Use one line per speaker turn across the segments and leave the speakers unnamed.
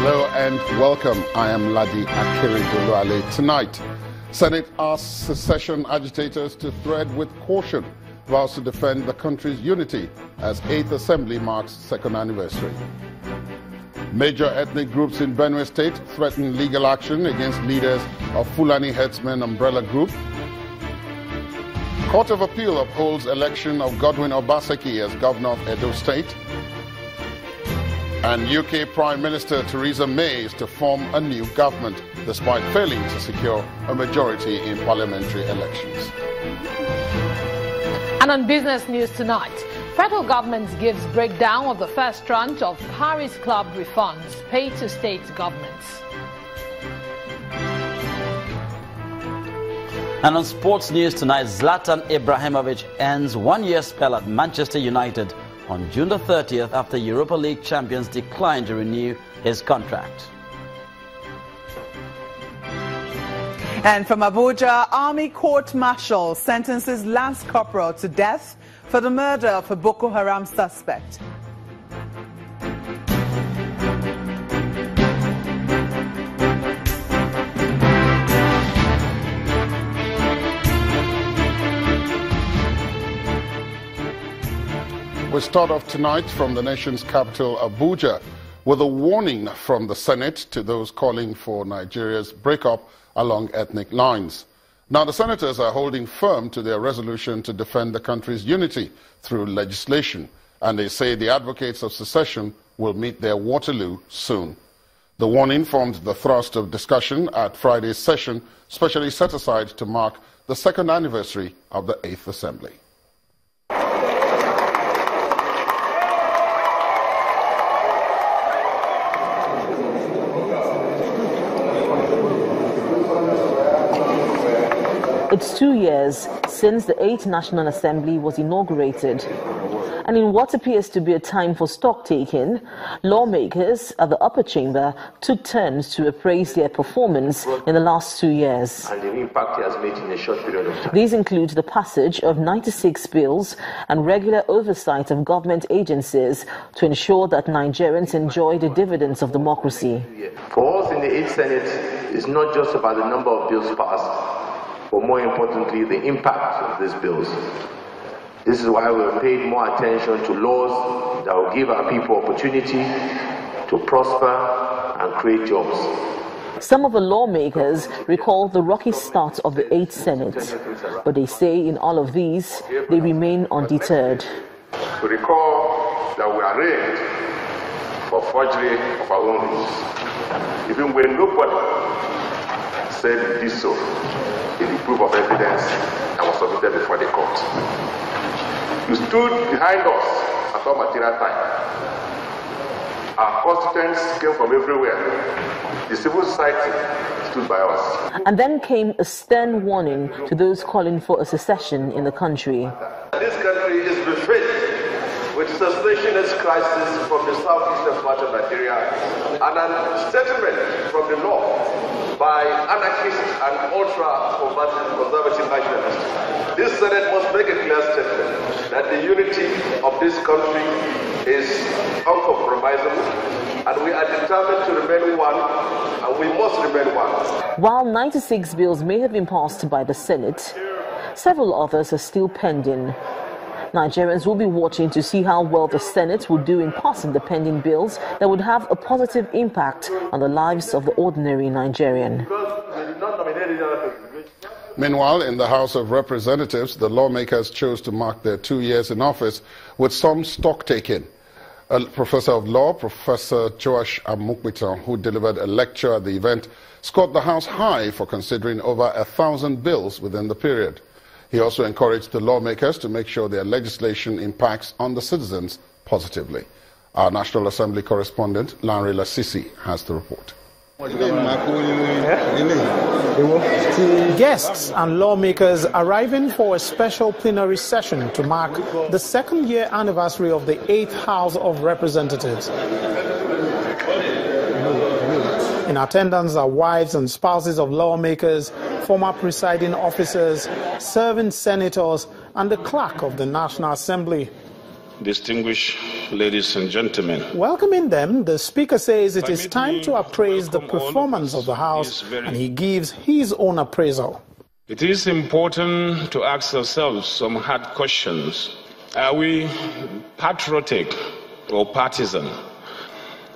Hello and welcome. I am Ladi Akiri-Doluale. Tonight, Senate asks secession agitators to tread with caution, vows to defend the country's unity as 8th Assembly marks second anniversary. Major ethnic groups in Benue State threaten legal action against leaders of Fulani Herdsmen Umbrella Group. Court of Appeal upholds election of Godwin Obaseki as Governor of Edo State. And UK Prime Minister Theresa May is to form a new government, despite failing to secure a majority in parliamentary elections.
And on business news tonight, federal government gives breakdown of the first tranche of Paris Club refunds paid to state governments.
And on sports news tonight, Zlatan Ibrahimovic ends one-year spell at Manchester United on June the 30th after Europa League champions declined to renew his contract.
And from Abuja, Army court-martial sentences Lance Corporal to death for the murder of a Boko Haram suspect.
We start off tonight from the nation's capital, Abuja, with a warning from the Senate to those calling for Nigeria's breakup along ethnic lines. Now, the senators are holding firm to their resolution to defend the country's unity through legislation, and they say the advocates of secession will meet their Waterloo soon. The warning formed the thrust of discussion at Friday's session, specially set aside to mark the second anniversary of the 8th Assembly.
It's 2 years since the 8th National Assembly was inaugurated. And in what appears to be a time for stock-taking, lawmakers at the upper chamber took turns to appraise their performance in the last 2 years.
And the impact it has made in a short period of time.
These include the passage of 96 bills and regular oversight of government agencies to ensure that Nigerians enjoy the dividends of democracy.
For us in the 8th Senate, it's not just about the number of bills passed, but more importantly, the impact of these bills. This is why we've paid more attention to laws that will give our people opportunity to prosper and create jobs.
Some of the lawmakers recall the rocky start of the 8th Senate, but they say in all of these, they remain undeterred.
To recall that we are arraigned for forgery of our own rules, even when nobody said we did so in the proof of evidence that was submitted before the court. You stood behind us at all material time. Our constituents came from everywhere. The civil society stood by us.
And then came a stern warning to those calling for a secession in the country.
This country is befriended with secessionist crisis from the southeastern part of Nigeria and a settlement from the north by anarchists and ultra-conservative nationalists. This Senate must make a clear statement that the unity of this country is uncompromisable, and we are determined to remain one, and we must remain one.
While 96 bills may have been passed by the Senate, several others are still pending. Nigerians will be watching to see how well the Senate will do in passing the pending bills that would have a positive impact on the lives of the ordinary Nigerian.
Meanwhile, in the House of Representatives, the lawmakers chose to mark their 2 years in office with some stock-taking. A professor of law, Professor Joash Amukbiton, who delivered a lecture at the event, scored the House high for considering over 1,000 bills within the period. He also encouraged the lawmakers to make sure their legislation impacts on the citizens positively. Our National Assembly correspondent, Lanre Lasisi, has the report.
Guests and lawmakers arriving for a special plenary session to mark the second-year anniversary of the 8th House of Representatives. In attendance are wives and spouses of lawmakers, former presiding officers, serving senators, and the clerk of the National Assembly.
Distinguished ladies and gentlemen.
Welcoming them, the Speaker says it is time to appraise the performance of the House, and he gives his own appraisal.
It is important to ask ourselves some hard questions. Are we patriotic or partisan?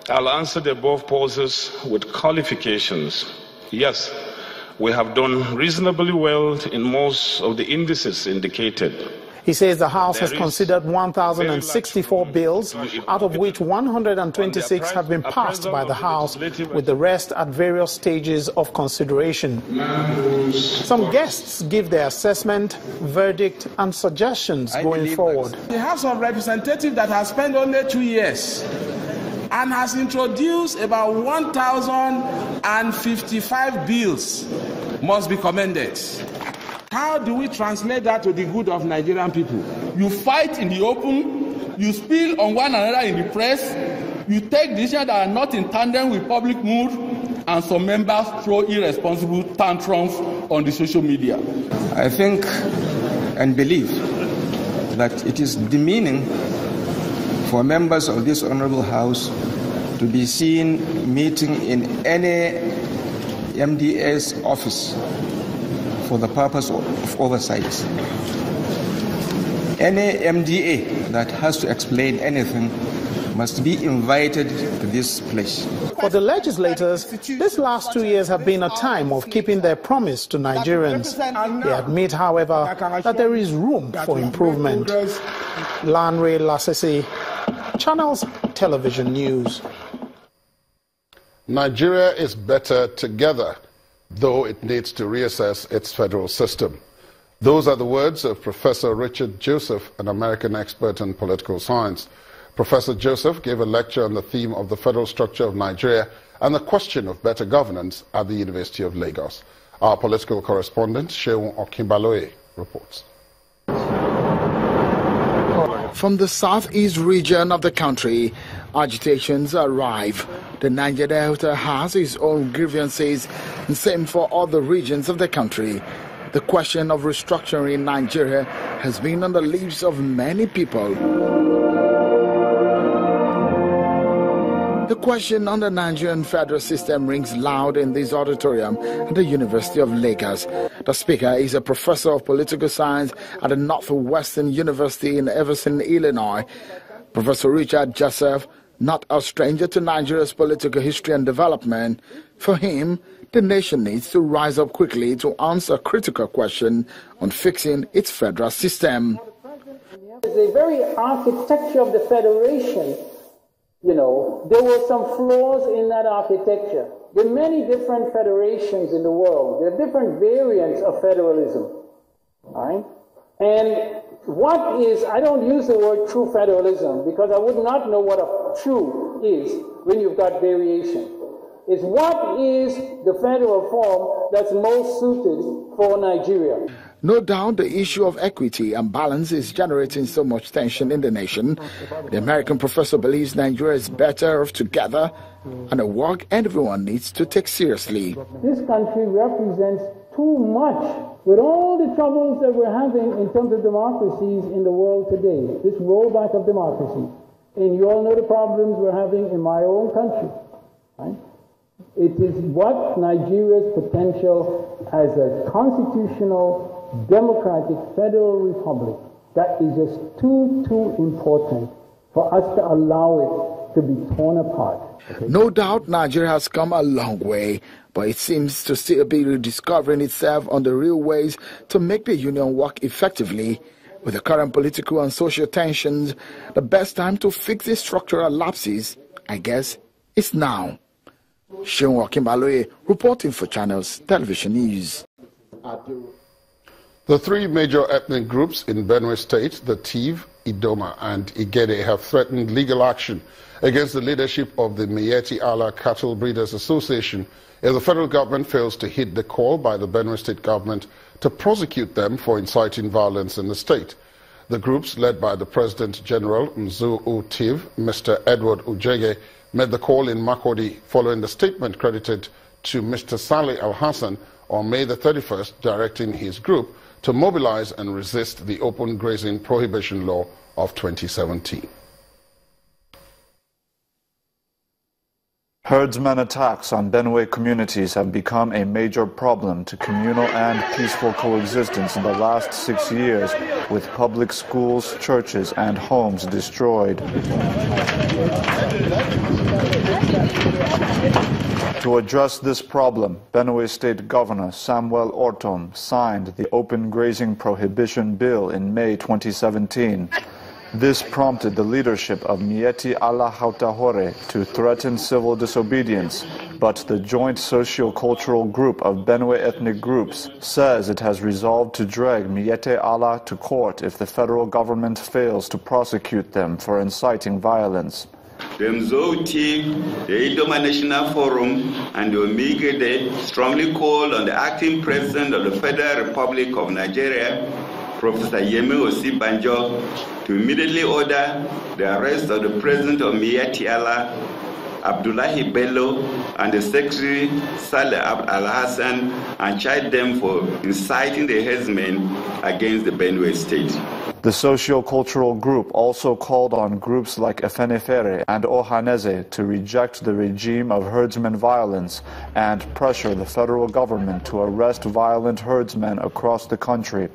I'll answer the above poses with qualifications. Yes, we have done reasonably well in most of the indices indicated.
He says the House has considered 1,064 bills, out of which 126 have been passed by the House, with the rest at various stages of consideration. Some guests give their assessment, verdict, and suggestions going forward.
The House of Representatives that has spent only 2 years and has introduced about 1,055 bills must be commended. How do we translate that to the good of Nigerian people? You fight in the open, you spill on one another in the press, you take decisions that are not in tandem with public mood, and some members throw irresponsible tantrums on the social media.
I think and believe that it is demeaning for members of this honorable House to be seen meeting in any MDA's office for the purpose of oversight. Any MDA that has to explain anything must be invited to this place.
For the legislators, these last 2 years have been a time of keeping their promise to Nigerians. They admit, however, that there is room for improvement. Lanre Lasese, Channels Television News.
Nigeria is better together, though it needs to reassess its federal system. Those are the words of Professor Richard Joseph, an American expert in political science. Professor Joseph gave a lecture on the theme of the federal structure of Nigeria and the question of better governance at the University of Lagos. Our political correspondent, Seun Okinbaloye, reports.
From the southeast region of the country, agitations arrive. The Niger Delta has its own grievances, and same for other regions of the country. The question of restructuring Nigeria has been on the lips of many people. The question on the Nigerian federal system rings loud in this auditorium at the University of Lagos. The speaker is a professor of political science at the Northwestern University in Evanston, Illinois. Professor Richard Joseph, not a stranger to Nigeria's political history and development. For him, the nation needs to rise up quickly to answer a critical question on fixing its federal system.
The very architecture of the federation, there were some flaws in that architecture. There are many different federations in the world. There are different variants of federalism. All right? And what is, I don't use the word true federalism because I would not know what a true is when you've got variation. It's what is the federal form that's most suited for Nigeria.
No doubt the issue of equity and balance is generating so much tension in the nation. The American professor believes Nigeria is better off together and a work everyone needs to take seriously.
This country represents too much with all the troubles that we're having in terms of democracies in the world today, this rollback of democracy. And you all know the problems we're having in my own country. Right? It is what Nigeria's potential as a constitutional, democratic federal republic that is just too important for us to allow it to be torn apart.
No doubt Nigeria has come a long way, but it seems to still be rediscovering itself on the real ways to make the union work effectively. With the current political and social tensions, the best time to fix these structural lapses, I guess, is now. Seun Okinbaloye, reporting for Channels Television News.
The three major ethnic groups in Benue State, the Tiv, Idoma and Igede, have threatened legal action against the leadership of the Miyetti Allah Cattle Breeders Association if the federal government fails to heed the call by the Benue State government to prosecute them for inciting violence in the state. The groups, led by the President General Mzu Tiv, Mr. Edward Ujege, made the call in Makurdi following the statement credited to Mr. Saleh Al-Hassan on May the 31st, directing his group to mobilize and resist the open grazing prohibition law of 2017.
Herdsmen attacks on Benue communities have become a major problem to communal and peaceful coexistence in the last 6 years, with public schools, churches, and homes destroyed. To address this problem, Benue State Governor Samuel Ortom signed the Open Grazing Prohibition Bill in May 2017. This prompted the leadership of Mieti Allah Hautahore to threaten civil disobedience, but the joint socio-cultural group of Benue ethnic groups says it has resolved to drag Mieti Allah to court if the federal government fails to prosecute them for inciting violence.
The Mzouti, the Idoma National Forum, and the Omigede strongly call on the acting president of the Federal Republic of Nigeria, Professor Yemi Osibanjo, to immediately order the arrest of the president of Mieti Allah, Abdullahi Bello, and the secretary Saleh Abd Al-Hassan, and charge them for inciting the herdsmen against the Benue state.
The socio-cultural group also called on groups like Efenefere and Ohaneze to reject the regime of herdsmen violence and pressure the federal government to arrest violent herdsmen across the country.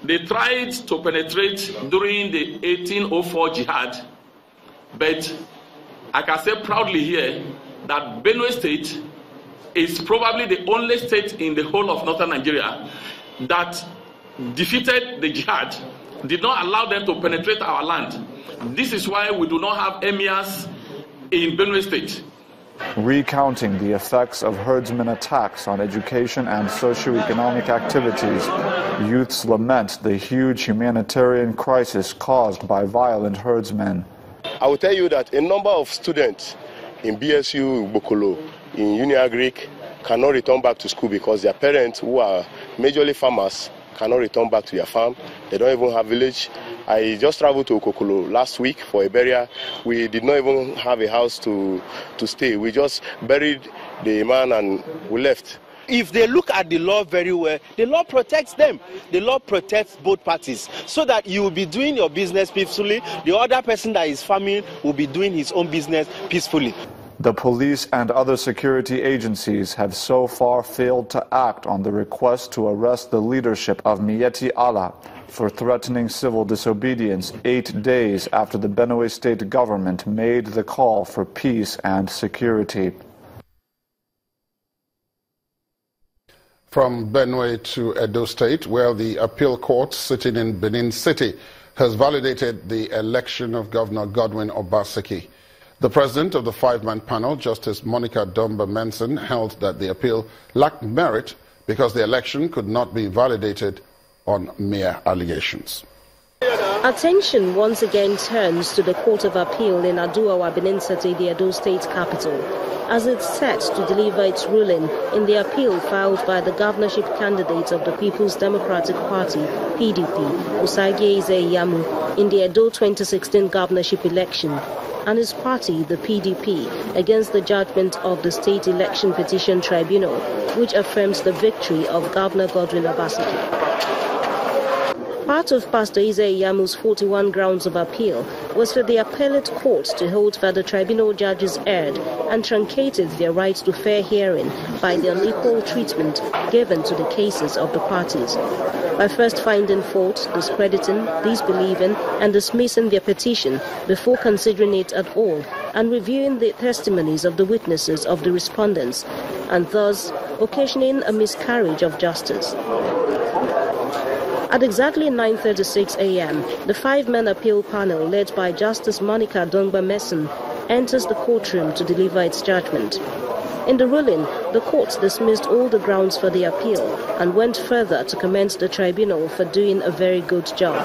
They tried to penetrate during the 1804 jihad, but I can say proudly here that Benue State is probably the only state in the whole of northern Nigeria that defeated the jihad, did not allow them to penetrate our land. This is why we do not have emirs in Benue State.
Recounting the effects of herdsmen attacks on education and socio-economic activities, youths lament the huge humanitarian crisis caused by violent herdsmen.
I will tell you that a number of students in BSU Bokolo, in Uniagric, cannot return back to school because their parents, who are majorly farmers, cannot return back to their farm. They don't even have village. I just traveled to Okokolo last week for a burial. We did not even have a house to stay. We just buried the man and we left.
If they look at the law very well, the law protects them. The law protects both parties so that you will be doing your business peacefully. The other person that is farming will be doing his own business peacefully.
The police and other security agencies have so far failed to act on the request to arrest the leadership of Mieti Allah for threatening civil disobedience 8 days after the Benue State government made the call for peace and security.
From Benue to Edo State, where the appeal court sitting in Benin City has validated the election of Governor Godwin Obaseki. The president of the five-man panel, Justice Monica Domba Manson, held that the appeal lacked merit because the election could not be validated on mere allegations.
Attention once again turns to the Court of Appeal in Aduawa, Benin City, the Edo State capital, as it's set to deliver its ruling in the appeal filed by the governorship candidate of the People's Democratic Party, PDP, Usagi Iyamu, in the Edo 2016 governorship election, and his party, the PDP, against the judgment of the State Election Petition Tribunal, which affirms the victory of Governor Godwin Obaseki. Part of Pastor Iyamu's 41 grounds of appeal was for the appellate court to hold that the tribunal judges erred and truncated their right to fair hearing by the unequal treatment given to the cases of the parties, by first finding fault, discrediting, disbelieving, and dismissing their petition before considering it at all, and reviewing the testimonies of the witnesses of the respondents, and thus occasioning a miscarriage of justice. At exactly 9:36 a.m., the five-man appeal panel led by Justice Monica Domba Manson enters the courtroom to deliver its judgment. In the ruling, the court dismissed all the grounds for the appeal and went further to commend the tribunal for doing a very good job.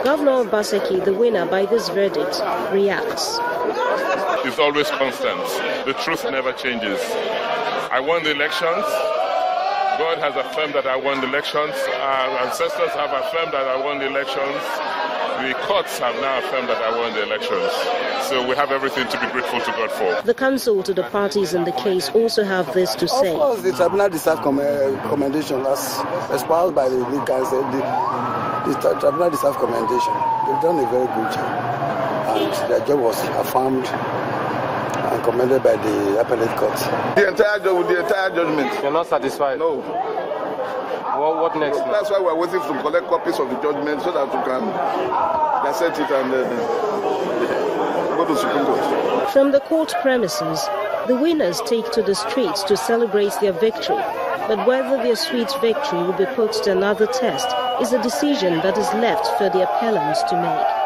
Governor Obaseki, the winner by this verdict, reacts.
It's always constant. The truth never changes. I won the elections. God has affirmed that I won the elections. Our ancestors have affirmed that I won the elections. The courts have now affirmed that I won the elections. So we have everything to be grateful to God for.
The counsel to the parties in the case also have this to say.
Of course, the tribunal deserves commendation as espoused by the lead counsel. The tribunal deserves commendation. They've done a very good job. And their job was affirmed. and commended by the appellate court.
The entire judgment.
You're not satisfied?
No.
What next?
That's why we're waiting to collect copies of the judgment so that we can dissect it and go to Supreme Court.
From the court premises, the winners take to the streets to celebrate their victory. But whether their sweet victory will be put to another test is a decision that is left for the appellants to make.